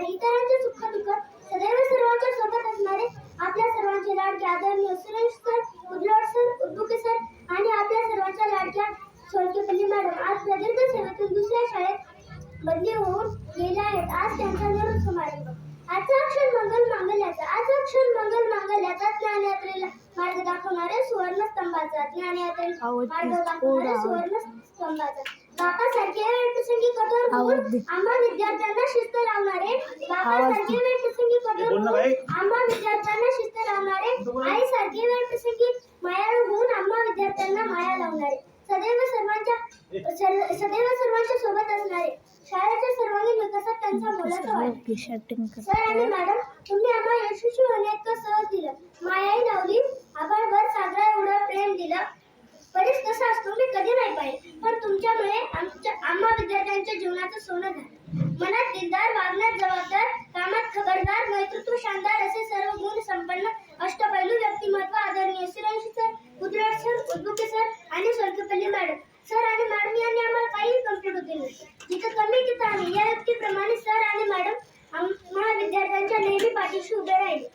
इतरांचे सुख दुःख सदैव सर्वांच्या सोबत असणारे आपल्या सर्वांचे लाडके आदरणीय सुरेश सर, उजवळ सर, उद्बुके सर आणि आपल्या सर्वांच्या लाडक्या सोळकेपल्ली मॅडम आज प्रदीर्घ सेवेतून दुसऱ्या शाळेत बदली होऊन गेल्या आहेत. आज त्यांचा निरोप समारंभ. आजचा क्षण मंगल मांगल्याचा ज्ञानयात्रेला मार्ग दाखवणारे सुवर्णस्तंभाचा बापासारखे वेळप्रसंगी कठोर होऊन आम्हा विद्यार्थ्यांना शिस्त लावणारे आईसारखे वेळप्रसंगी मायाळू होऊन आम्हा विद्यार्थ्यांना माया लावणारे सदैव सर्वांच्या सोबत असणारे शाळेच्या सर्वांगीण विकासात त्यांचा मोलाचा वाटा. सर आणि मॅडम, तुम्ही आम्हाला यशस्वी होण्यात सहज दिलं, मायाही लावली, आभाळभर सागरा एवढं प्रेम दिलं. परीस कसा असतो मी कधी नाही पाहिजे, पण तुमच्यामुळे आम्हा विद्यार्थ्यांच्या जीवनाचं सोनं झालं. मनात दिलदार, वागण्यात जबाबदार, कामात खबरदार, नेतृत्व शानदार असे सर्व गुण संपन्न अष्टपैलू व्यक्तिमत्व आदरणीय सुरेश सर, उजवळ सर, उद्बुके सर आणि सोळकेपल्ली मॅडम. सर आणि मॅडम यांनी आम्हाला काही कॉम्प्लीट होते नाही. जिथं कमी तिथं आम्ही या युक्तीप्रमाणे सर आणि मॅडम आम्हा विद्यार्थ्यांच्या नेहमी पाठीशी उभे राहिले.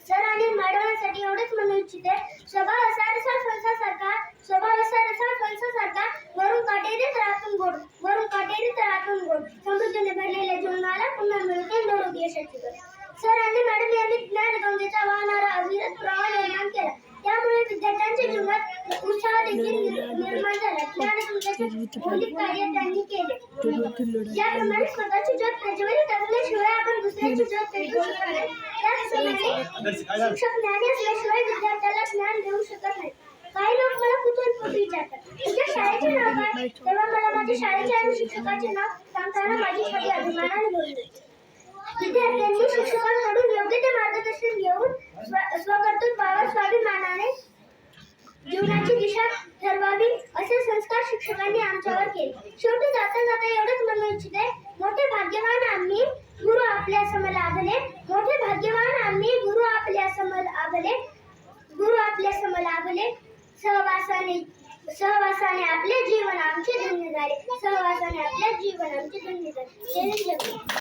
सर आणि मॅडमांसाठी एवढंच म्हणू इच्छिते, स्वभाव असा रसा फणसासारखा, वरून काटेरी तळातून गोड, समृद्धीने भरलेल्या जीवनाला पुन्हा मिळते निरोगी यशाची गरज. सर आणि मॅडम यांनी ज्ञानगंगेचा वाहणारा अविरत प्रवाह निर्माण केला, त्यामुळे विद्यार्थ्यांच्या जीवनात उत्साह देखील निर्माण झाला. ज्ञानगंगेचे मौलिक कार्य त्यांनी केले. ज्याप्रमाणे स्वतःची ज्योत प्रज्वलित असल्याशिवाय आपण दुसऱ्याची ज्योत पेटवू शकत नाही, त्याचप्रमाणे शिक्षक ज्ञानी असल्याशिवाय विद्यार्थ्याला ज्ञान देऊ शकत नाही. काही लोक मला कुतूहलपूर्वक विचारतात, तुझ्या शाळेचे नाव काय? तेव्हा मला माझ्या शाळेचे आणि शिक्षकाचे नाव सांगताना माझी छबी अभिमानाने बोलते. विद्यार्थ्यांनी शिक्षकांकडून योग्य ते मार्गदर्शन घेऊन स्वकर्तृत्वावर स्वाभिमानाने जीवनाची दिशा ठरवावी असे संस्कार शिक्षकांनी आमच्यावर केले. शेवटी जाता जाता एवढंच म्हणू इच्छिते, मोठे भाग्यवान आम्ही गुरु आपल्या समोर लाभले. सहवासाने आपले जीवन आमचे धन्य झाले.